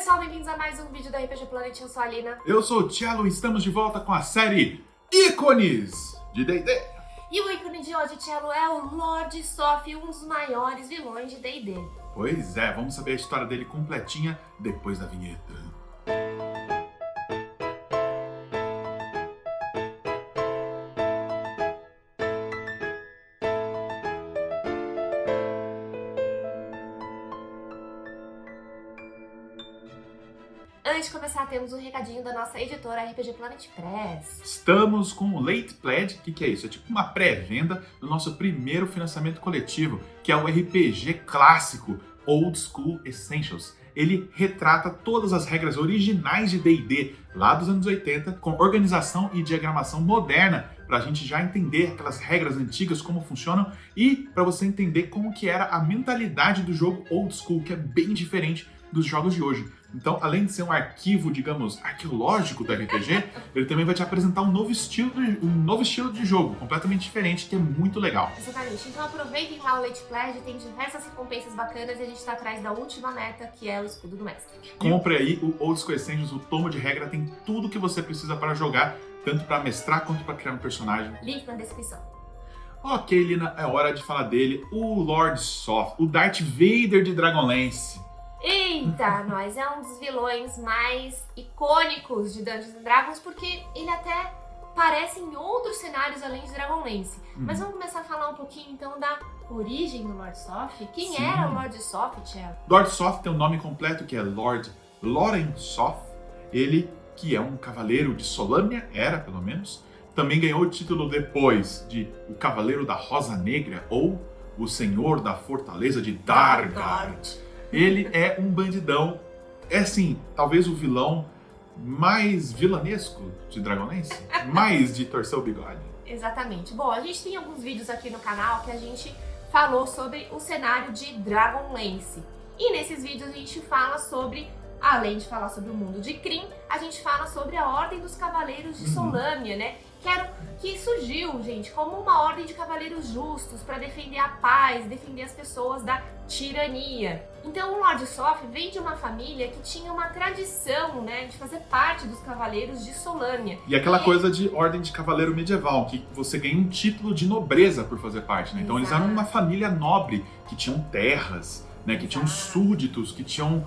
pessoal, bem-vindos a mais um vídeo da RPG Planet, eu sou a Alina. Eu sou o Thiago e estamos de volta com a série Ícones de D&D. E o ícone de hoje, Thiago, é o Lord Sof, um dos maiores vilões de D&D. Pois é, vamos saber a história dele completinha depois da vinheta. Antes de começar, temos um recadinho da nossa editora RPG Planet Press. Estamos com o Late Pledge. O que é isso? É tipo uma pré-venda do nosso primeiro financiamento coletivo, que é o RPG clássico Old School Essentials. Ele retrata todas as regras originais de D&D lá dos anos 80, com organização e diagramação moderna, para a gente já entender aquelas regras antigas, como funcionam, e para você entender como que era a mentalidade do jogo Old School, que é bem diferente dos jogos de hoje. Então, além de ser um arquivo, digamos, arqueológico do RPG, ele também vai te apresentar um novo estilo de jogo, completamente diferente, que é muito legal. Exatamente. Então aproveitem lá o Late Pledge, tem diversas recompensas bacanas e a gente está atrás da última meta, que é o escudo do mestre. Compre aí o Old School Essentials, o tomo de regra, tem tudo que você precisa para jogar, tanto para mestrar quanto para criar um personagem. Link na descrição. Ok, Lina, é hora de falar dele, o Lord Soth, o Darth Vader de Dragonlance. Eita, nós é um dos vilões mais icônicos de Dungeons & Dragons, porque ele até aparece em outros cenários além de Dragonlance. Mas vamos começar a falar um pouquinho então da origem do Lord Soth. Quem Sim. era o Lord Soth, Thiago? Lord Soth tem um nome completo que é Lord Loren Soth. Ele, que é um cavaleiro de Solânia, era pelo menos, também ganhou o título depois de o Cavaleiro da Rosa Negra ou o Senhor da Fortaleza de Dargard. Ele é um bandidão, é assim, talvez o vilão mais vilanesco de Dragonlance, mais de torcer o bigode. Exatamente. Bom, a gente tem alguns vídeos aqui no canal que a gente falou sobre o cenário de Dragonlance. E nesses vídeos a gente fala sobre, além de falar sobre o mundo de Krynn, a gente fala sobre a Ordem dos Cavaleiros de Solânia, né? Que surgiu, gente, como uma ordem de cavaleiros justos para defender a paz, defender as pessoas da tirania. Então o Lord Soth vem de uma família que tinha uma tradição, né, de fazer parte dos cavaleiros de Solânia. E aquela coisa de ordem de cavaleiro medieval, que você ganha um título de nobreza por fazer parte, né? Então eles eram uma família nobre, que tinham terras, né, que tinham súditos, que tinham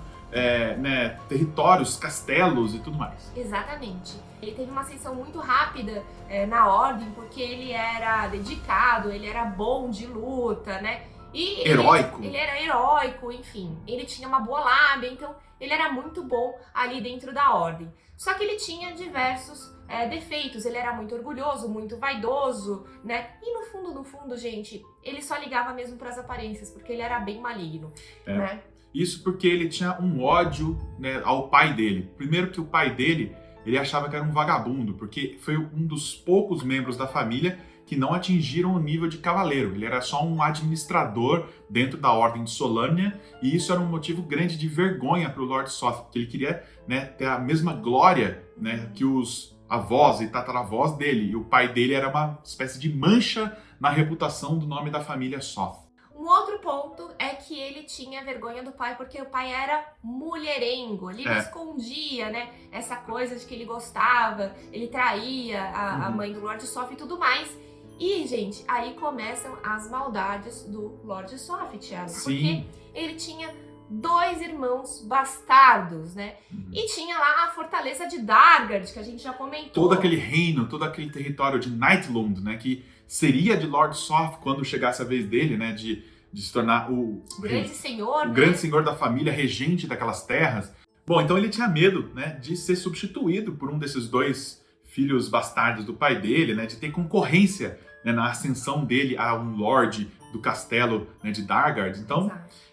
territórios, castelos e tudo mais. Exatamente. Ele teve uma ascensão muito rápida na ordem, porque ele era dedicado, ele era bom de luta, né? E Heróico. Ele era heróico, enfim. Ele tinha uma boa lábia, então ele era muito bom ali dentro da ordem. Só que ele tinha diversos defeitos. Ele era muito orgulhoso, muito vaidoso, né? E no fundo, gente, ele só ligava mesmo para as aparências, porque ele era bem maligno, né? Isso porque ele tinha um ódio, né, ao pai dele. Primeiro que o pai dele, ele achava que era um vagabundo, porque foi um dos poucos membros da família que não atingiram o nível de cavaleiro. Ele era só um administrador dentro da Ordem de Solânia, e isso era um motivo grande de vergonha para o Lord Soth, porque ele queria, né, ter a mesma glória, né, que os avós e tataravós dele. E o pai dele era uma espécie de mancha na reputação do nome da família Soth. Um outro ponto é que ele tinha vergonha do pai, porque o pai era mulherengo, ele não escondia, né, essa coisa de que ele gostava, ele traía a mãe do Lord Soth e tudo mais. E, gente, aí começam as maldades do Lord Soth, Thiago, porque ele tinha 2 irmãos bastardos, né, e tinha lá a Fortaleza de Dargard, que a gente já comentou. Todo aquele reino, todo aquele território de Nightlund, né, que seria de Lord Soth quando chegasse a vez dele, né, de se tornar o grande senhor, o grande senhor da família, regente daquelas terras. Bom, então ele tinha medo, né, de ser substituído por um desses 2 filhos bastardos do pai dele, né, de ter concorrência, né, na ascensão dele a um lord do castelo, né, de Dargard. Então,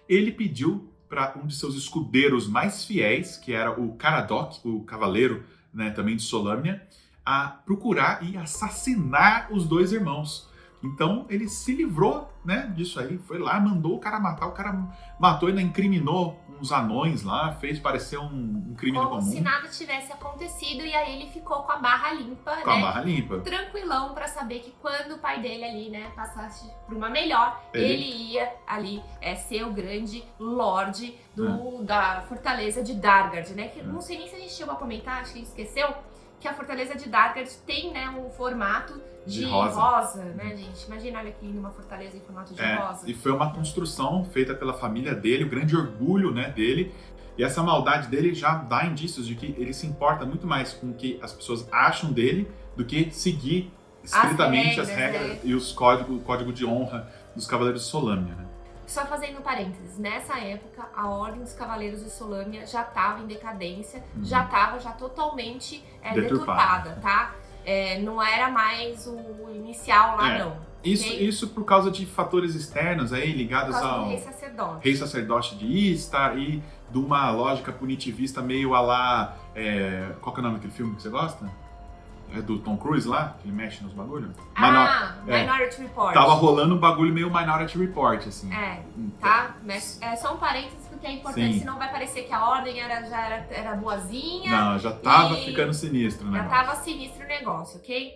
ele pediu para um de seus escudeiros mais fiéis, que era o Caradoc, o cavaleiro, né, também de Solânia, a procurar e assassinar os 2 irmãos. Então ele se livrou, né, disso aí, foi lá, mandou o cara matou e ainda incriminou uns anões lá, fez parecer um crime Como comum. se nada tivesse acontecido, e aí ele ficou com a barra limpa, Com a barra limpa. Tranquilão pra saber que quando o pai dele ali, né, passasse por uma melhor, ele ia ali ser o grande lorde da fortaleza de Dhargard, né? Que não sei nem se a gente chegou a comentar, acho que a gente esqueceu, que a fortaleza de Dhargard tem, né, um formato de rosa, né, gente? Imagina, olha aqui, numa fortaleza em formato de rosa. E foi uma construção feita pela família dele, o grande orgulho, né, dele. E essa maldade dele já dá indícios de que ele se importa muito mais com o que as pessoas acham dele do que seguir estritamente as regras e o código de honra dos Cavaleiros de Solâmnia, né? Só fazendo um parênteses, nessa época a Ordem dos Cavaleiros de Solâmnia já estava em decadência, já estava totalmente deturpada, tá? Não era mais o inicial lá, não. Isso por causa de fatores externos aí, ligados ao rei sacerdote de Istar e de uma lógica punitivista meio a lá... qual que é o nome daquele filme que você gosta? É do Tom Cruise lá, que ele mexe nos bagulhos? Minority Report. Tava rolando um bagulho meio Minority Report, assim. Tá? Mas é só um parênteses porque é importante, senão vai parecer que a ordem já era boazinha. Não, já tava ficando sinistro, né? Já tava sinistro o negócio, ok?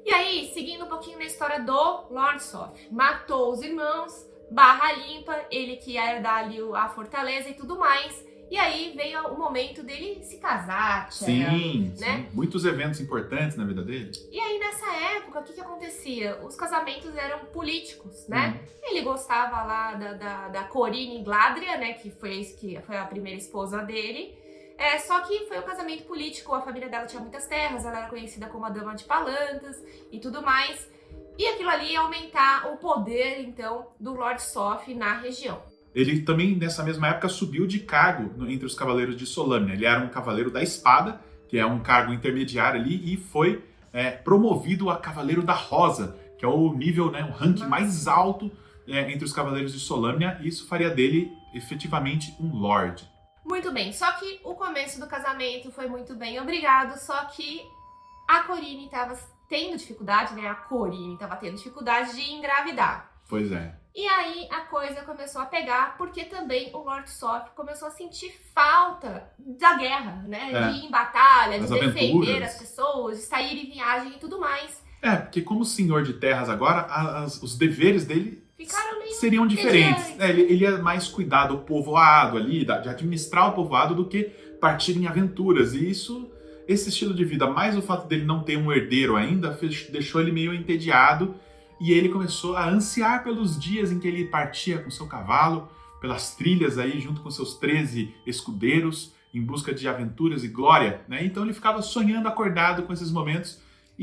E aí, seguindo um pouquinho na história do Lord Soth, matou os irmãos, barra limpa, ele que ia herdar ali a fortaleza e tudo mais. E aí veio o momento dele se casar, sim, muitos eventos importantes na vida dele. E aí nessa época, o que acontecia? Os casamentos eram políticos, né? Ele gostava lá da Corine Gladria, né? Que foi a primeira esposa dele. Só que foi um casamento político, a família dela tinha muitas terras, ela era conhecida como a Dama de Palantas e tudo mais. E aquilo ali ia aumentar o poder, então, do Lord Soth na região. Ele também, nessa mesma época, subiu de cargo entre os Cavaleiros de Solâmnia. Ele era um Cavaleiro da Espada, que é um cargo intermediário ali, e foi promovido a Cavaleiro da Rosa, que é o nível, né, o ranking mais alto entre os Cavaleiros de Solâmnia, e isso faria dele, efetivamente, um Lorde. Muito bem, só que o começo do casamento foi muito bem, obrigado, só que a Corine estava tendo dificuldade, né, de engravidar. Pois é. E aí a coisa começou a pegar, porque também o Lord Soth começou a sentir falta da guerra, né? De ir em batalha, de defender as pessoas, de sair em viagem e tudo mais. Porque como senhor de terras agora, os deveres dele seriam diferentes. Ele ia mais cuidar do povoado ali, de administrar o povoado, do que partir em aventuras. E esse estilo de vida, mais o fato dele não ter um herdeiro ainda, deixou ele meio entediado. E ele começou a ansiar pelos dias em que ele partia com seu cavalo, pelas trilhas aí, junto com seus 13 escudeiros, em busca de aventuras e glória, né? Então ele ficava sonhando acordado com esses momentos.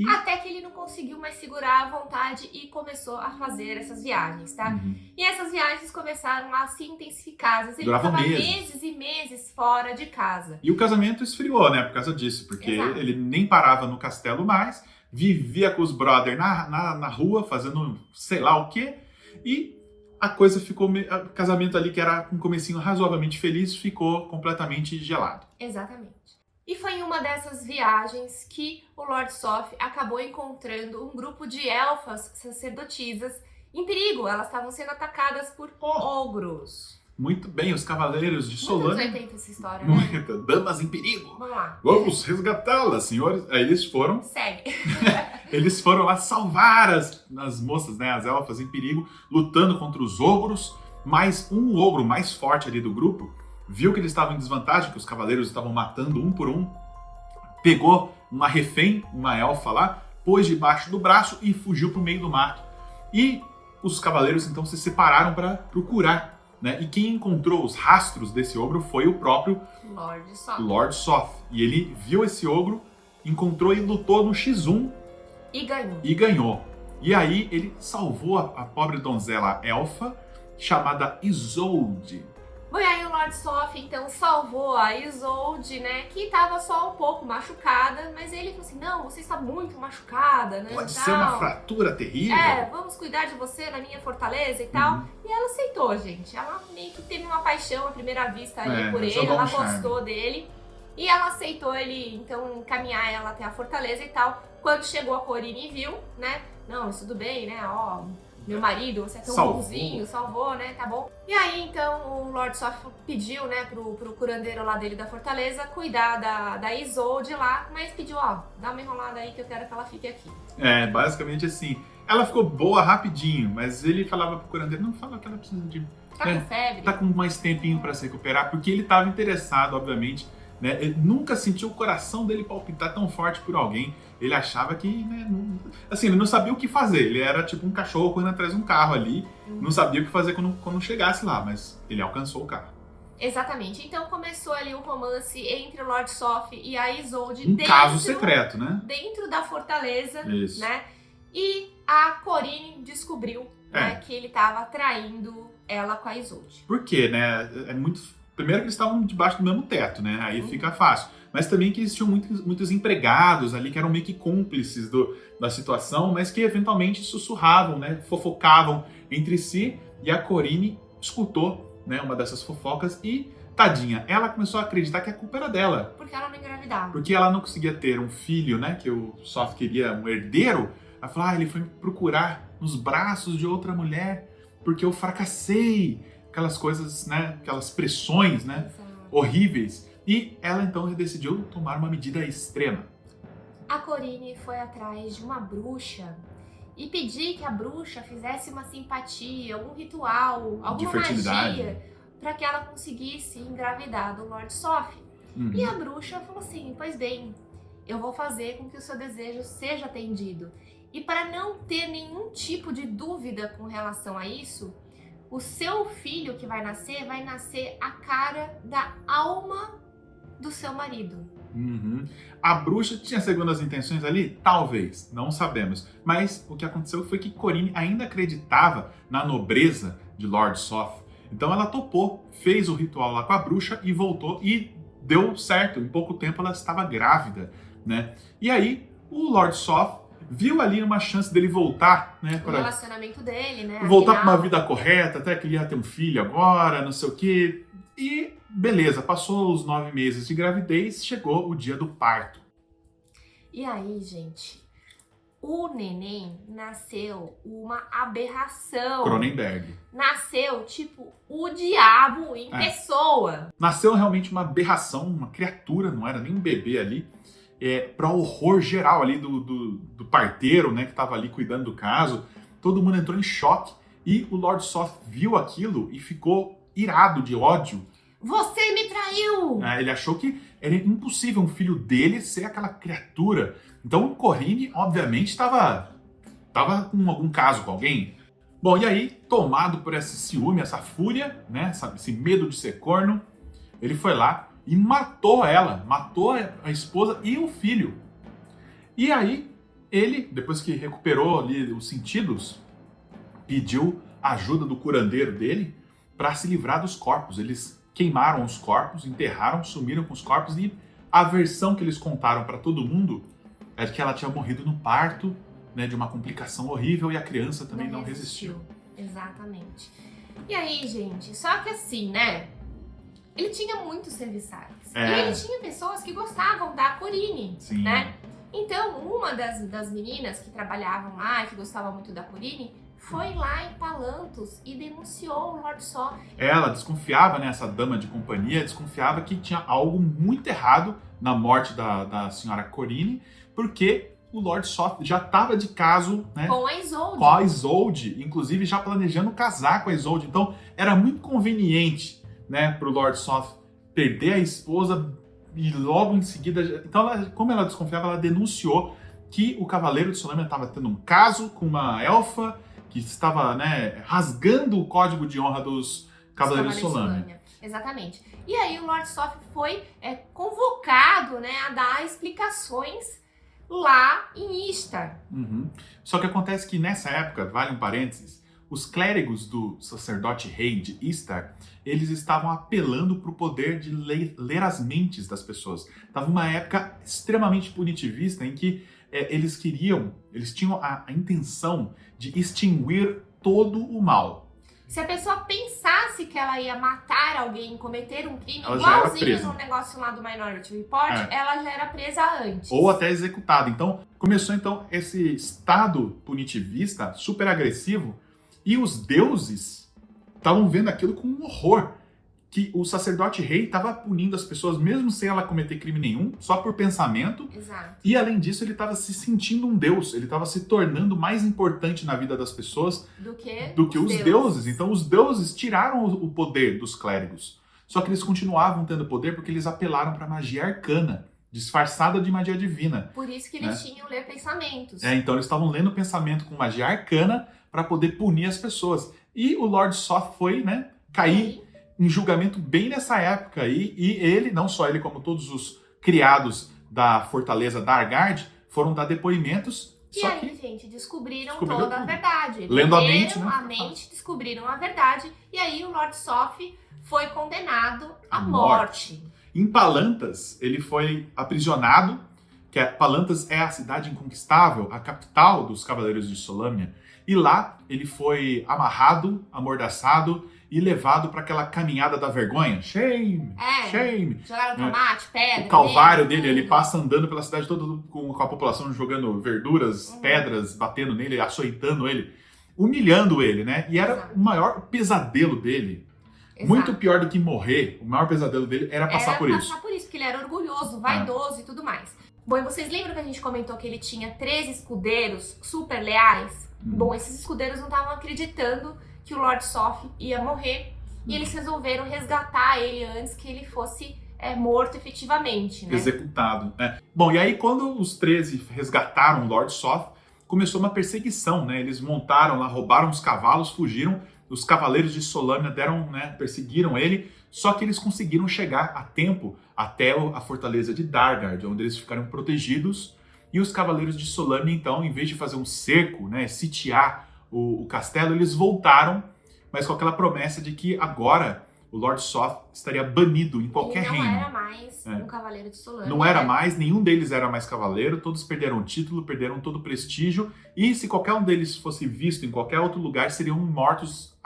Até que ele não conseguiu mais segurar a vontade e começou a fazer essas viagens, tá? E essas viagens começaram a se intensificar. Às vezes ele ficava meses e meses fora de casa. E o casamento esfriou, né? Por causa disso, porque ele nem parava no castelo mais, vivia com os brothers na rua, fazendo sei lá o quê, e a coisa ficou... O casamento ali, que era um comecinho razoavelmente feliz, ficou completamente gelado. Exatamente. E foi em uma dessas viagens que o Lord Soth acabou encontrando um grupo de elfas sacerdotisas em perigo. Elas estavam sendo atacadas por ogros. Muito bem, os Cavaleiros de Solâmnia. Muito 80 essa história, né? Damas em perigo. Vamos lá. Vamos resgatá-las, senhores. Aí eles foram... Segue. Eles foram lá salvar as moças, né? As elfas em perigo, lutando contra os ogros. Mas um ogro mais forte ali do grupo viu que eles estavam em desvantagem, que os cavaleiros estavam matando um por um. Pegou uma refém, uma elfa lá, pôs debaixo do braço e fugiu para o meio do mato. E os cavaleiros então se separaram para procurar, né? E quem encontrou os rastros desse ogro foi o próprio Lord Soth. E ele viu esse ogro, encontrou e lutou no X1 e ganhou. E aí ele salvou a pobre donzela elfa chamada Isolde. Bom, e aí o Lord Soth então salvou a Isolde, né, que estava só um pouco machucada, mas ele falou assim, não, você está muito machucada, né? Pode ser uma fratura terrível. Vamos cuidar de você na minha fortaleza e tal. E ela aceitou, gente. Ela meio que teve uma paixão à primeira vista ali por ele, ela gostou dele. E ela aceitou ele, então, encaminhar ela até a fortaleza e tal. Quando chegou a Corine e viu, né, não, mas tudo bem, né, ó, meu marido, você é tão Salvou. bonzinho, salvou, né, tá bom. E aí, então, o Lord Soth pediu, né, pro curandeiro lá dele da fortaleza cuidar da Isolde lá, mas pediu, ó, dá uma enrolada aí que eu quero que ela fique aqui. Basicamente assim. Ela ficou boa rapidinho, mas ele falava pro curandeiro, não, fala que ela precisa de... Tá com febre? Tá com mais tempinho pra se recuperar, porque ele tava interessado, obviamente, né? Ele nunca sentiu o coração dele palpitar tão forte por alguém. Ele achava que, né, assim, ele não sabia o que fazer. Ele era tipo um cachorro correndo atrás de um carro ali, não sabia o que fazer quando chegasse lá, mas ele alcançou o carro. Exatamente. Então começou ali o romance entre o Lord Soth e a Isolde. Um caso secreto, né? Dentro da fortaleza, Isso. né? E a Corine descobriu, né, que ele estava traindo ela com a Isolde. Por quê, né? Primeiro que eles estavam debaixo do mesmo teto, né? Aí fica fácil. Mas também que existiam muitos empregados ali que eram meio que cúmplices da situação, mas que eventualmente sussurravam, né? Fofocavam entre si. E a Corine escutou, né, uma dessas fofocas e, tadinha, ela começou a acreditar que a culpa era dela. Porque ela não engravidava. Porque ela não conseguia ter um filho, né? Que o Soth queria um herdeiro. Ela falou, ele foi me procurar nos braços de outra mulher porque eu fracassei. Aquelas coisas, né? Aquelas pressões, né? Exato. Horríveis. E ela então decidiu tomar uma medida extrema. A Corine foi atrás de uma bruxa e pedir que a bruxa fizesse uma simpatia, algum ritual, alguma magia para que ela conseguisse engravidar do Lord Soth. E a bruxa falou assim, pois bem, eu vou fazer com que o seu desejo seja atendido. E para não ter nenhum tipo de dúvida com relação a isso, o seu filho que vai nascer a cara da alma do seu marido. A bruxa tinha segundas intenções ali? Talvez, não sabemos. Mas o que aconteceu foi que Corine ainda acreditava na nobreza de Lord Soth. Então ela topou, fez o ritual lá com a bruxa e voltou e deu certo. Em pouco tempo ela estava grávida, né? E aí o Lord Soth viu ali uma chance dele voltar, né? O relacionamento dele, né? Voltar para uma vida correta, até que ele ia ter um filho agora, não sei o quê. E beleza, passou os 9 meses de gravidez, chegou o dia do parto. E aí, gente, o neném nasceu uma aberração. Cronenberg. Nasceu, tipo, o diabo em pessoa. Nasceu realmente uma aberração, uma criatura, não era nem um bebê ali. Para horror geral ali do parteiro, né, que estava ali cuidando do caso. Todo mundo entrou em choque e o Lord Soth viu aquilo e ficou irado de ódio. Você me traiu! Ele achou que era impossível um filho dele ser aquela criatura. Então o Corine, obviamente, estava com algum caso com alguém. Bom, e aí, tomado por esse ciúme, essa fúria, né, esse medo de ser corno, ele foi lá e matou ela, matou a esposa e o filho. E aí, ele, depois que recuperou ali os sentidos, pediu a ajuda do curandeiro dele para se livrar dos corpos. Eles queimaram os corpos, enterraram, sumiram com os corpos e a versão que eles contaram para todo mundo é que ela tinha morrido no parto, né, de uma complicação horrível e a criança também não resistiu. Exatamente. E aí, gente, só que assim, né? Ele tinha muitos serviçais. E ele tinha pessoas que gostavam da Corine, né? Então, uma das meninas que trabalhavam lá e que gostava muito da Corine foi lá em Palantos e denunciou o Lord Soth. Ela desconfiava, né, essa dama de companhia, desconfiava que tinha algo muito errado na morte da senhora Corine, porque o Lord Soth já estava de caso, né, com a Isolde. Com a Isolde, inclusive já planejando casar com a Isolde. Então, era muito conveniente, né, para o Lord Soth perder a esposa e logo em seguida... Então, como ela desconfiava, ela denunciou que o Cavaleiro de Solânia estava tendo um caso com uma elfa que estava, né, rasgando o código de honra dos Cavaleiros de Solânia. Exatamente. E aí o Lord Soth foi convocado, né, a dar explicações lá em Istar. Só que acontece que nessa época, vale um parênteses, os clérigos do sacerdote rei de Istar, eles estavam apelando para o poder de ler as mentes das pessoas. Estava uma época extremamente punitivista em que eles tinham a intenção de extinguir todo o mal. Se a pessoa pensasse que ela ia matar alguém, cometer um crime, Ela já era igualzinho presa. no negócio lá do Minority Report, É. ela já era presa antes. Ou até executada. Então, começou então esse estado punitivista super agressivo e os deuses estavam vendo aquilo com um horror. Que o sacerdote rei estava punindo as pessoas mesmo sem ela cometer crime nenhum, só por pensamento. Exato. E além disso, ele estava se sentindo um deus. Ele estava se tornando mais importante na vida das pessoas Do que os deuses. Então os deuses tiraram o poder dos clérigos. Só que eles continuavam tendo poder porque eles apelaram para magia arcana, disfarçada de magia divina. Por isso que eles tinham ler pensamentos. Então eles estavam lendo o pensamento com magia arcana para poder punir as pessoas. E o Lord Soth foi, né, cair em julgamento bem nessa época aí. E ele, não só ele, como todos os criados da fortaleza Dargard, foram dar depoimentos. E Só aí, que gente, descobriram descobriram toda a tudo. verdade. Eles Lendo a leram mente, né? a mente, descobriram a verdade. E aí o Lord Soth foi condenado à À morte. Em Palantas, ele foi aprisionado, Palantas é a cidade inconquistável, a capital dos Cavaleiros de Solâmnia, e lá ele foi amarrado, amordaçado e levado para aquela caminhada da vergonha. Shame! Shame! Jogaram tomate, pedra. O calvário nele, dele, ele tudo. passa andando pela cidade toda com a população jogando verduras, pedras, batendo nele, açoitando ele, humilhando ele, né? E era Exato. o maior pesadelo dele. Exato. Muito pior do que morrer, o maior pesadelo dele era passar por isso. Passar por isso, porque ele era orgulhoso, vaidoso e tudo mais. Bom, e vocês lembram que a gente comentou que ele tinha 13 escudeiros super leais? Bom, esses escudeiros não estavam acreditando que o Lord Soth ia morrer e eles resolveram resgatar ele antes que ele fosse morto efetivamente, né? Executado, né? Bom, e aí quando os 13 resgataram o Lord Soth, começou uma perseguição, né? Eles montaram lá, roubaram os cavalos, fugiram. Os cavaleiros de Solâmnia perseguiram ele, só que eles conseguiram chegar a tempo até a fortaleza de Dargard, onde eles ficaram protegidos. E os cavaleiros de Solâmnia, então, em vez de fazer um cerco, né, sitiar o castelo, eles voltaram, mas com aquela promessa de que agora o Lord Soth estaria banido em qualquer ele não reino. era mais um cavaleiro de Solâmnia. Não era mais, nenhum deles era mais cavaleiro, todos perderam o título, perderam todo o prestígio, e se qualquer um deles fosse visto em qualquer outro lugar, seriam mortos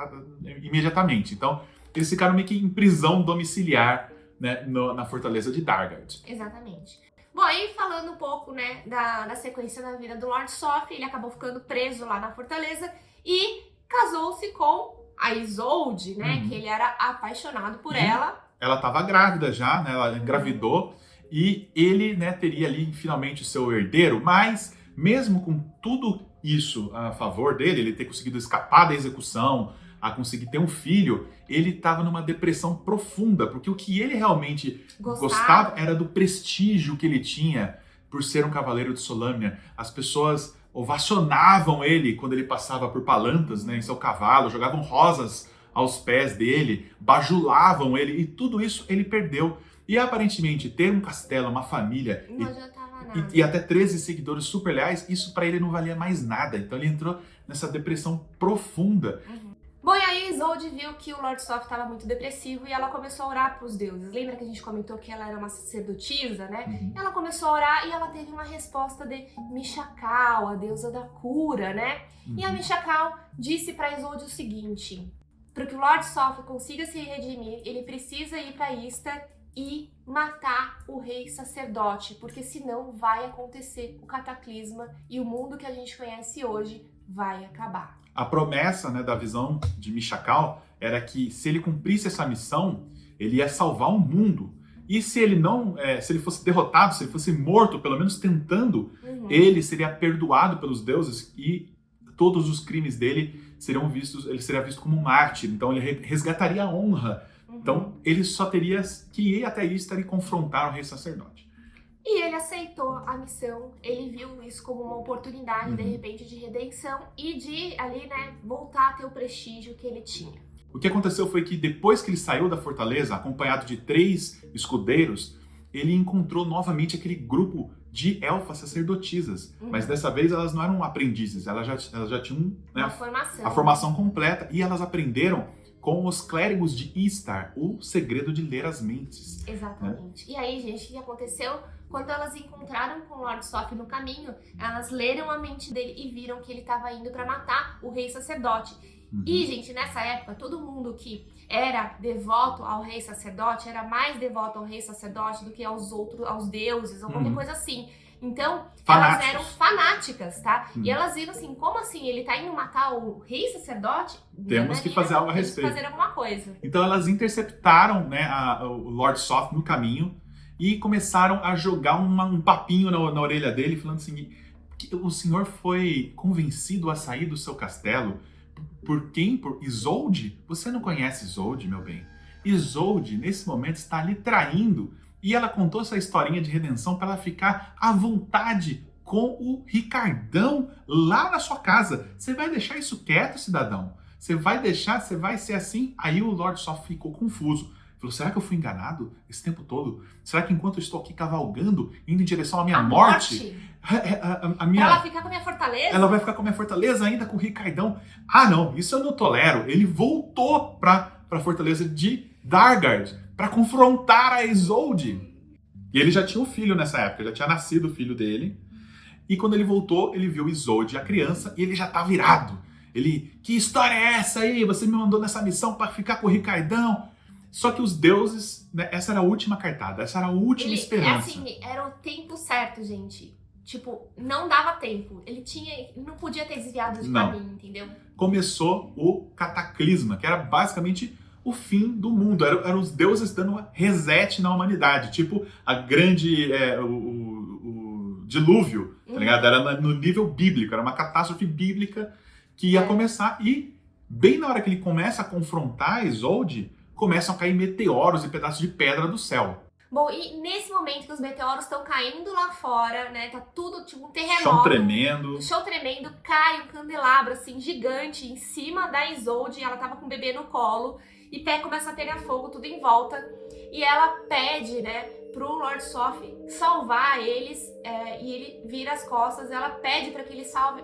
imediatamente. Então, eles ficaram meio que em prisão domiciliar, né, na fortaleza de Dargard. Exatamente. Bom, aí falando um pouco, né, da sequência da vida do Lord Soth, ele acabou ficando preso lá na fortaleza e casou-se com a Isolde, né, que ele era apaixonado por ela. Ela estava grávida já, né, ela engravidou, e ele, né, teria ali finalmente o seu herdeiro, mas mesmo com tudo isso a favor dele, ele ter conseguido escapar da execução, a conseguir ter um filho, ele estava numa depressão profunda, porque o que ele realmente gostava era do prestígio que ele tinha por ser um cavaleiro de Solâmnia. As pessoas ovacionavam ele quando ele passava por Palantas, né, em seu cavalo, jogavam rosas aos pés dele, bajulavam ele, e tudo isso ele perdeu. E aparentemente ter um castelo, uma família Não adiantava nada. e até 13 seguidores super leais, isso para ele não valia mais nada. Então ele entrou nessa depressão profunda. Bom, e aí Isolde viu que o Lord Soth estava muito depressivo e ela começou a orar para os deuses. Lembra que a gente comentou que ela era uma sacerdotisa, né? Ela começou a orar e ela teve uma resposta de Mishakal, a deusa da cura, né? E a Mishakal disse para Isolde o seguinte: para que o Lord Soth consiga se redimir, ele precisa ir para Istar e matar o rei sacerdote, porque senão vai acontecer o cataclisma e o mundo que a gente conhece hoje vai acabar. A promessa, né, da visão de Mishakal era que se ele cumprisse essa missão, ele ia salvar o mundo. E se ele não, se ele fosse derrotado, se ele fosse morto, pelo menos tentando, ele seria perdoado pelos deuses e todos os crimes dele seriam vistos, ele seria visto como um mártir. Então ele resgataria a honra. Então ele só teria que ir até Istar e confrontar o rei sacerdote. E ele aceitou a missão, ele viu isso como uma oportunidade, de repente, de redenção e de, ali, né, voltar a ter o prestígio que ele tinha. O que aconteceu foi que depois que ele saiu da fortaleza, acompanhado de 3 escudeiros, ele encontrou novamente aquele grupo de elfas sacerdotisas. Mas dessa vez elas não eram aprendizes, elas já tinham, né, a formação completa, e elas aprenderam com os clérigos de Istar, o segredo de ler as mentes. Exatamente. Né? E aí, gente, o que aconteceu? Quando elas encontraram com o Lord Soth no caminho, elas leram a mente dele e viram que ele estava indo para matar o rei sacerdote. E, gente, nessa época, todo mundo que era devoto ao rei sacerdote era mais devoto ao rei sacerdote do que aos deuses ou qualquer coisa assim. Então, elas eram fanáticas, tá? E elas viram assim, como assim? Ele tá indo matar o rei sacerdote? Temos que fazer algo a respeito. Temos que fazer alguma coisa. Então elas interceptaram, né, o Lord Soth no caminho e começaram a jogar um papinho na orelha dele, falando assim, que o senhor foi convencido a sair do seu castelo. Por quem? Por Isolde? Você não conhece Isolde, meu bem? Isolde, nesse momento, está lhe traindo. E ela contou essa historinha de redenção para ela ficar à vontade com o Ricardão lá na sua casa. Você vai deixar isso quieto, cidadão? Você vai deixar? Você vai ser assim? Aí o Lord Soth ficou confuso. Falou, será que eu fui enganado esse tempo todo? Será que enquanto eu estou aqui cavalgando, indo em direção à minha morte? Ela ficar com a minha fortaleza? Ela vai ficar com a minha fortaleza ainda com o Ricardão? Ah, não, isso eu não tolero. Ele voltou para a fortaleza de Dargard para confrontar a Isolde. E ele já tinha um filho nessa época, já tinha nascido o filho dele. E quando ele voltou, ele viu Isolde, a criança, e ele já tá virado. Ele, que história é essa aí? Você me mandou nessa missão para ficar com o Ricardão? Só que os deuses, né, essa era a última cartada, essa era a última esperança. Assim, era o tempo certo, gente. Tipo, não dava tempo. Ele não podia ter desviado de caminho, entendeu? Começou o cataclisma, que era basicamente o fim do mundo. Eram os deuses dando reset na humanidade. Tipo, a grande... o dilúvio, tá ligado? Era no nível bíblico. Era uma catástrofe bíblica que ia começar. E, bem na hora que ele começa a confrontar Isolde, começam a cair meteoros e pedaços de pedra do céu. Bom, e nesse momento que os meteoros estão caindo lá fora, né? Tá tudo tipo um terremoto. Chão tremendo, cai um candelabro assim gigante em cima da Isolde. Ela tava com o bebê no colo. E pé começa a pegar fogo tudo em volta. E ela pede, né, pro Lord Soth salvar eles. E ele vira as costas. Ela pede para que ele salve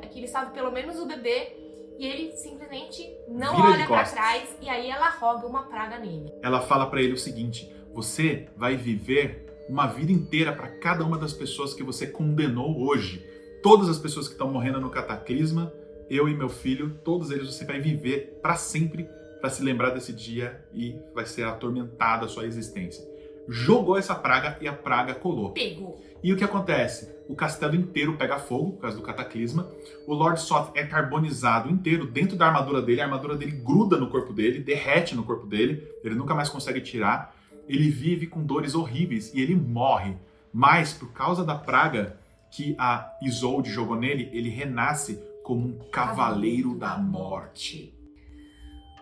pelo menos o bebê. E ele simplesmente não olha para trás. E aí ela roga uma praga nele. Ela fala para ele o seguinte: você vai viver uma vida inteira para cada uma das pessoas que você condenou hoje. Todas as pessoas que estão morrendo no cataclisma, eu e meu filho, todos eles você vai viver para sempre, para se lembrar desse dia e vai ser atormentada a sua existência. Jogou essa praga e a praga colou. Pegou. E o que acontece? O castelo inteiro pega fogo por causa do cataclisma. O Lord Soth é carbonizado inteiro dentro da armadura dele. A armadura dele gruda no corpo dele, derrete no corpo dele. Ele nunca mais consegue tirar. Ele vive com dores horríveis e ele morre. Mas por causa da praga que a Isolde jogou nele, ele renasce como um cavaleiro da morte.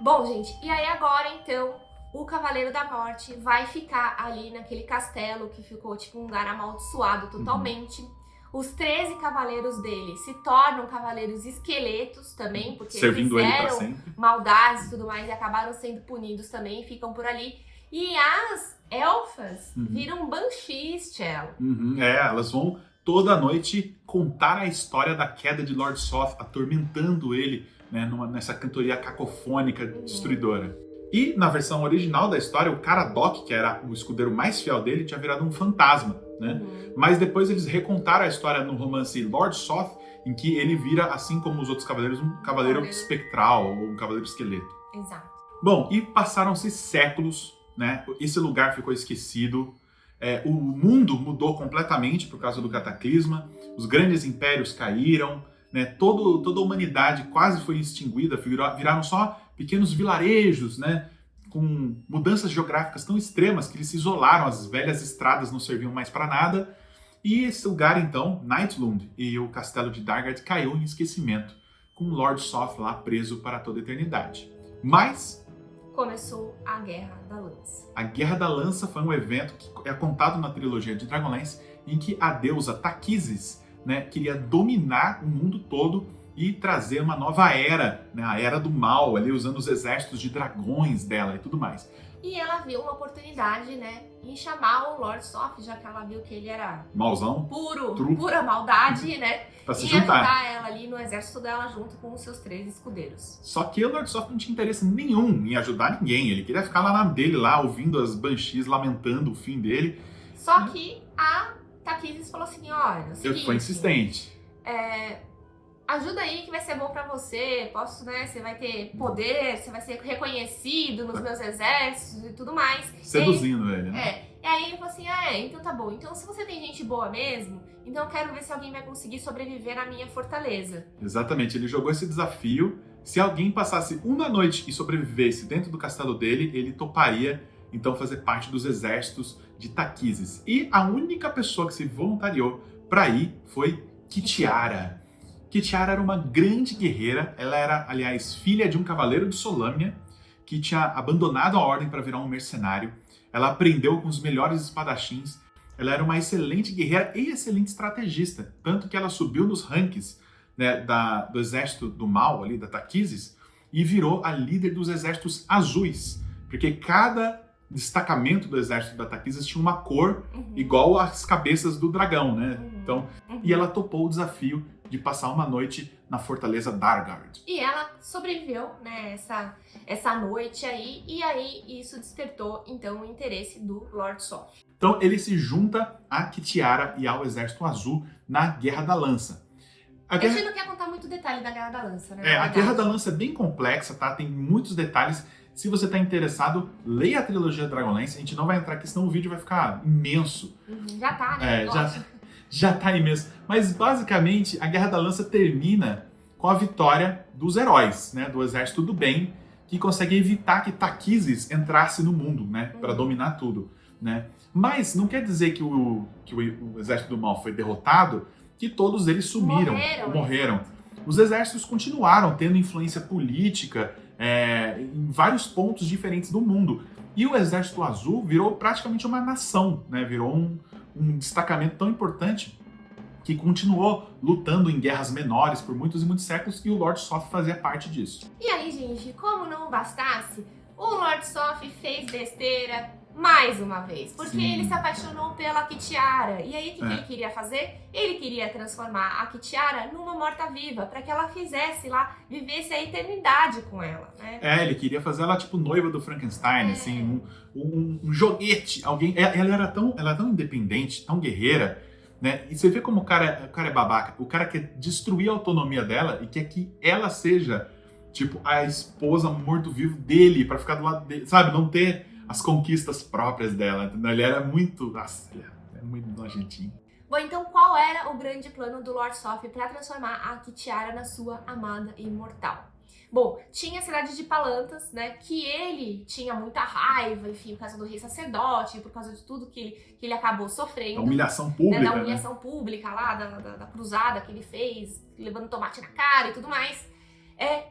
Bom, gente, e aí agora então o Cavaleiro da Morte vai ficar ali naquele castelo que ficou tipo um lugar amaldiçoado totalmente. Os 13 cavaleiros dele se tornam cavaleiros esqueletos também, porque servindo fizeram maldades e tudo mais e acabaram sendo punidos também, ficam por ali. E as elfas viram banshees, Chell. Elas vão toda noite contar a história da queda de Lord Soth, atormentando ele, né, nessa cantoria cacofônica destruidora. E na versão original da história, o Caradoc, que era o escudeiro mais fiel dele, tinha virado um fantasma, né? Mas depois eles recontaram a história no romance Lord Soth, em que ele vira, assim como os outros cavaleiros, um cavaleiro espectral ou um cavaleiro esqueleto. Exato. Bom, e passaram-se séculos, né? Esse lugar ficou esquecido. O mundo mudou completamente por causa do cataclisma. Os grandes impérios caíram, né? Toda a humanidade quase foi extinguida. Viraram só pequenos vilarejos, né? Com mudanças geográficas tão extremas que eles se isolaram. As velhas estradas não serviam mais para nada. E esse lugar, então, Nightlund e o castelo de Dargard caiu em esquecimento, com Lord Soth lá preso para toda a eternidade. Mas começou a Guerra da Lança. A Guerra da Lança foi um evento que é contado na trilogia de Dragonlance, em que a deusa Takhisis, né, queria dominar o mundo todo e trazer uma nova era, né, a Era do Mal, ali usando os exércitos de dragões dela e tudo mais. E ela viu uma oportunidade, né, em chamar o Lord Soth, já que ela viu que ele era mauzão, pura maldade, né, pra se e juntar. ajudar ela ali no exército dela junto com os seus 3 escudeiros. Só que o Lord Soth não tinha interesse nenhum em ajudar ninguém, ele queria ficar lá na dele, lá ouvindo as banshees lamentando o fim dele. Só que a Takhisis falou assim, olha, é o seguinte, foi insistente. ajuda aí que vai ser bom pra você, posso, né, você vai ter poder, você vai ser reconhecido nos meus exércitos e tudo mais. Seduzindo ele, né? E aí ele falou assim, então tá bom, então se você tem gente boa mesmo, então eu quero ver se alguém vai conseguir sobreviver na minha fortaleza. Exatamente, ele jogou esse desafio. Se alguém passasse uma noite e sobrevivesse dentro do castelo dele, ele toparia então fazer parte dos exércitos de Takhisis. E a única pessoa que se voluntariou para ir foi Kitiara. Kitiara era uma grande guerreira, ela era, aliás, filha de um cavaleiro de Solâmnia, que tinha abandonado a ordem para virar um mercenário. Ela aprendeu com os melhores espadachins, ela era uma excelente guerreira e excelente estrategista, tanto que ela subiu nos rankings, né, do exército do mal, ali, da Takhisis, e virou a líder dos exércitos azuis, porque cada destacamento do exército da Takhisis tinha uma cor igual às cabeças do dragão, né? Então, e ela topou o desafio de passar uma noite na fortaleza Dargard. E ela sobreviveu, né, essa noite aí, e aí isso despertou então o interesse do Lord Soth. Então ele se junta a Kitiara e ao Exército Azul na Guerra da Lança. A gente não quer contar muito detalhe da Guerra da Lança, né? A Guerra da Lança é bem complexa, tá? Tem muitos detalhes. Se você está interessado, leia a trilogia Dragonlance. A gente não vai entrar aqui, senão o vídeo vai ficar imenso. Já tá, né? Já tá imenso. Mas basicamente a Guerra da Lança termina com a vitória dos heróis, né? Do Exército do Bem, que consegue evitar que Takhisis entrasse no mundo, né? Para dominar tudo, né? Mas não quer dizer que o Exército do Mal foi derrotado, que todos eles sumiram, morreram. Os exércitos continuaram tendo influência política em vários pontos diferentes do mundo. E o Exército Azul virou praticamente uma nação, né? Virou um destacamento tão importante que continuou lutando em guerras menores por muitos e muitos séculos, e o Lord Soth fazia parte disso. E aí, gente, como não bastasse, o Lord Soth fez besteira mais uma vez, porque ele se apaixonou pela Kitiara. E aí, o que ele queria fazer? Ele queria transformar a Kitiara numa morta-viva, para que ela fizesse lá, vivesse a eternidade com ela, né? Ele queria fazer ela tipo noiva do Frankenstein, assim, um joguete. Ela era tão independente, tão guerreira, né? E você vê como o cara é babaca. O cara quer destruir a autonomia dela e quer que ela seja, tipo, a esposa morto-vivo dele, para ficar do lado dele, sabe? Não ter as conquistas próprias dela, entendeu? Ele era muito... Nossa, ele é muito nojentinho. Bom, então qual era o grande plano do Lord Soth para transformar a Kitiara na sua amada imortal? Bom, tinha a cidade de Palanthas, né, que ele tinha muita raiva, enfim, por causa do rei sacerdote, por causa de tudo que ele acabou sofrendo. Da humilhação pública, né, da humilhação pública lá, da cruzada que ele fez, levando tomate na cara e tudo mais.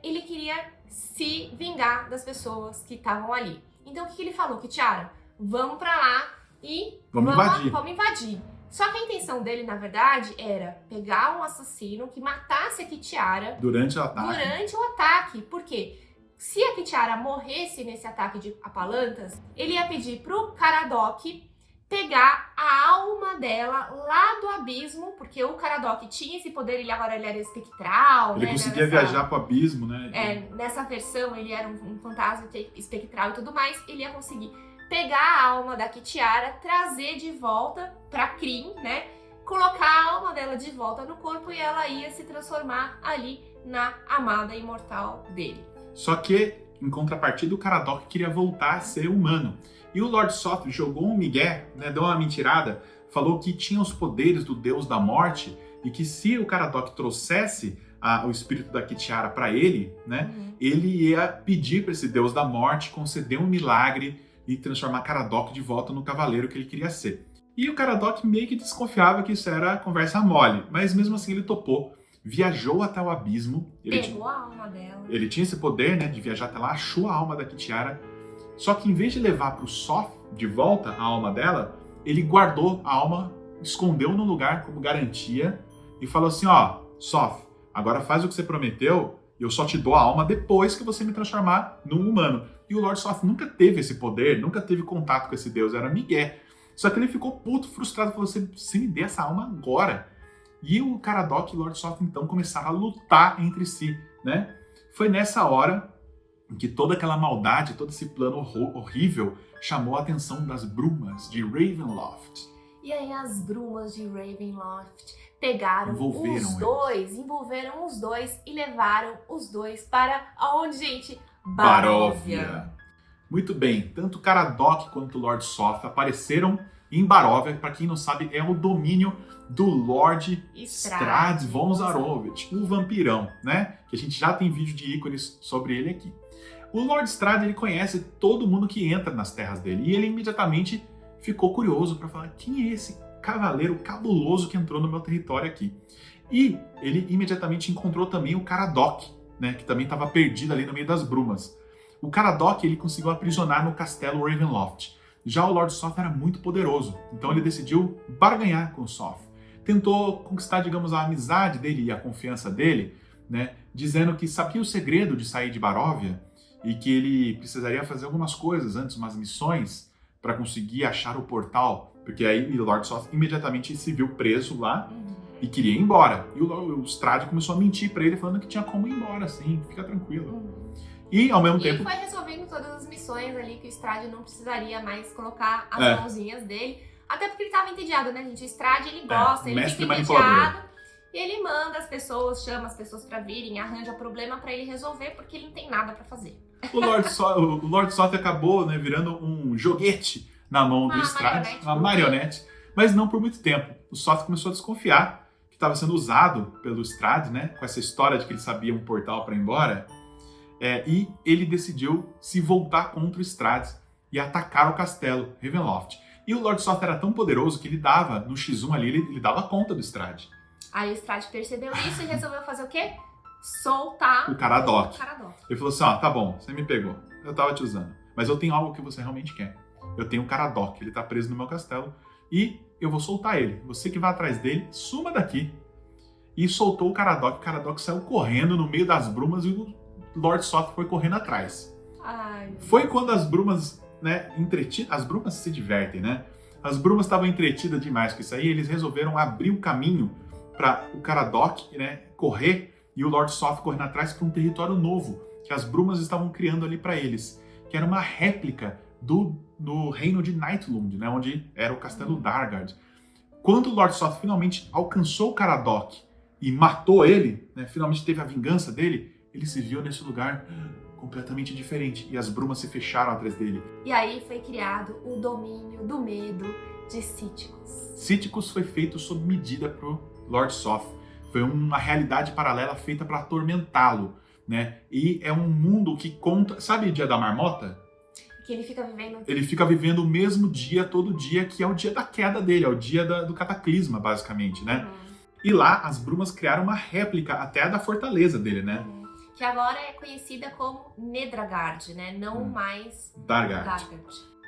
Ele queria se vingar das pessoas que estavam ali. Então, o que ele falou? Kitiara, vamos pra lá e vamos invadir. Só que a intenção dele, na verdade, era pegar um assassino que matasse a Kitiara durante o ataque. Por quê? Se a Kitiara morresse nesse ataque de Palanthas, ele ia pedir pro Caradoc pegar a alma dela lá do abismo, porque o Caradoc tinha esse poder, agora ele era espectral. Ele conseguia viajar pro abismo, né? Nessa versão ele era um fantasma espectral e tudo mais, ele ia conseguir pegar a alma da Kitiara, trazer de volta pra Krynn, né? Colocar a alma dela de volta no corpo e ela ia se transformar ali na amada imortal dele. Só que, em contrapartida, o Caradoc queria voltar a ser humano. E o Lord Soth jogou um migué, né, deu uma mentirada, falou que tinha os poderes do deus da morte e que se o Caradoc trouxesse o espírito da Kitiara para ele, né, ele ia pedir para esse deus da morte conceder um milagre e transformar Caradoc de volta no cavaleiro que ele queria ser. E o Caradoc meio que desconfiava que isso era conversa mole, mas mesmo assim ele topou, viajou até o abismo. Pegou a alma dela. Ele tinha esse poder, né, de viajar até lá, achou a alma da Kitiara. Só que em vez de levar para o Soth de volta a alma dela, ele guardou a alma, escondeu no lugar como garantia e falou assim, Soth, agora faz o que você prometeu e eu só te dou a alma depois que você me transformar num humano. E o Lord Soth nunca teve esse poder, nunca teve contato com esse deus, era Miguel. Só que ele ficou puto, frustrado, falou, você me dê essa alma agora. E o Caradoc e o Lord Soth então começaram a lutar entre si, né? Foi nessa hora que toda aquela maldade, todo esse plano horrível chamou a atenção das brumas de Ravenloft. E aí as brumas de Ravenloft pegaram envolveram os dois e levaram os dois para aonde, gente? Baróvia. Muito bem, tanto Caradoc quanto o Lord Soth apareceram em Baróvia. Para quem não sabe, é o domínio do Lord Strahd von Zarovich, o vampirão, né? Que a gente já tem vídeo de ícones sobre ele aqui. O Lord Strahd, ele conhece todo mundo que entra nas terras dele e ele imediatamente ficou curioso para falar: quem é esse cavaleiro cabuloso que entrou no meu território aqui? E ele imediatamente encontrou também o Caradoc, né, que também estava perdido ali no meio das brumas. O Caradoc, ele conseguiu aprisionar no castelo Ravenloft. Já o Lord Soth era muito poderoso, então ele decidiu barganhar com o Soth. Tentou conquistar, digamos, a amizade dele e a confiança dele, né, dizendo que sabia o segredo de sair de Baróvia e que ele precisaria fazer algumas coisas antes, umas missões, para conseguir achar o portal, porque aí o Lord Soth imediatamente se viu preso lá e queria ir embora. E o Strahd começou a mentir para ele, falando que tinha como ir embora, assim, fica tranquilo. E ao mesmo tempo... E foi resolvendo todas as missões ali que o Strahd não precisaria mais colocar as mãozinhas dele. Até porque ele estava entediado, né, gente? O Strahd, ele gosta, ele fica entediado. E ele manda as pessoas, chama as pessoas pra virem, arranja problema pra ele resolver, porque ele não tem nada pra fazer. O Lord Soth acabou, né, virando um joguete na mão do Strahd, uma marionete, mas não por muito tempo. O Soth começou a desconfiar que estava sendo usado pelo Strahd, né, com essa história de que ele sabia um portal pra ir embora. E ele decidiu se voltar contra o Strahd e atacar o castelo Ravenloft. E o Lord Soth era tão poderoso que ele dava, no X1 ali, ele dava conta do Strahd. Aí o Strahd percebeu isso e resolveu fazer o quê? Soltar o Caradoc. Ele falou assim, ó, tá bom, você me pegou, eu tava te usando, mas eu tenho algo que você realmente quer. Eu tenho o Caradoc, ele tá preso no meu castelo e eu vou soltar ele. Você que vai atrás dele, suma daqui. E soltou o Caradoc saiu correndo no meio das brumas e o Lord Soth foi correndo atrás. Foi quando as brumas, né, as brumas se divertem, né? As brumas estavam entretidas demais com isso aí, eles resolveram abrir o caminho para o Caradoc, né, correr e o Lord Soth correndo atrás para um território novo que as brumas estavam criando ali para eles, que era uma réplica do reino de Nightlund, né, onde era o castelo Dargard. Quando o Lord Soth finalmente alcançou o Caradoc e matou ele, né, finalmente teve a vingança dele, ele se viu nesse lugar completamente diferente e as brumas se fecharam atrás dele. E aí foi criado o domínio do medo de Cíticos. Cíticos foi feito sob medida pro Lord Soth. Foi uma realidade paralela feita para atormentá-lo, né? E é um mundo que conta... Sabe o Dia da Marmota? Que ele fica vivendo... Ele fica vivendo o mesmo dia, todo dia, que é o dia da queda dele, é o dia do cataclisma, basicamente, né? E lá, as brumas criaram uma réplica até da fortaleza dele, né? Que agora é conhecida como Nedragard, né? Não mais Dargard.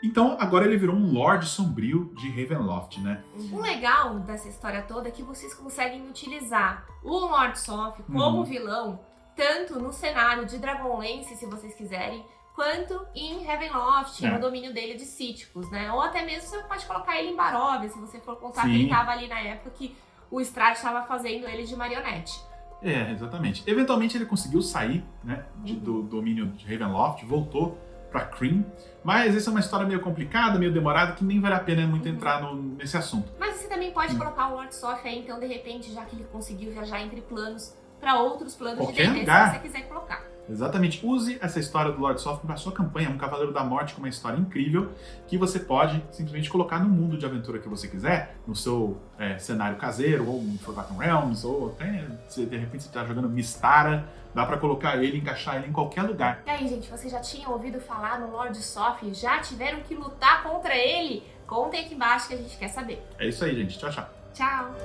Então, agora ele virou um Lorde Sombrio de Ravenloft, né? O legal dessa história toda é que vocês conseguem utilizar o Lord Soth como vilão, tanto no cenário de Dragonlance, se vocês quiserem, quanto em Ravenloft, no domínio dele de Cíticos, né? Ou até mesmo você pode colocar ele em Baróvia, se você for contar que ele estava ali na época que o Strahd estava fazendo ele de marionete. Exatamente. Eventualmente ele conseguiu sair, né, do domínio de Ravenloft, voltou pra Krynn, mas essa é uma história meio complicada, meio demorada, que nem vale a pena muito entrar nesse assunto. Mas você também pode colocar o Lord Soth aí, então, de repente, já que ele conseguiu viajar entre planos, para outros planos de D&D, se você quiser colocar. Exatamente. Use essa história do Lord Soth para sua campanha, um Cavaleiro da Morte com uma história incrível, que você pode simplesmente colocar no mundo de aventura que você quiser, no seu cenário caseiro, ou no Forgotten Realms, ou até, se de repente você está jogando Mystara, dá para colocar ele, encaixar ele em qualquer lugar. E aí, gente, vocês já tinham ouvido falar no Lord Soth? Já tiveram que lutar contra ele? Contem aqui embaixo que a gente quer saber. É isso aí, gente. Tchau, tchau. Tchau!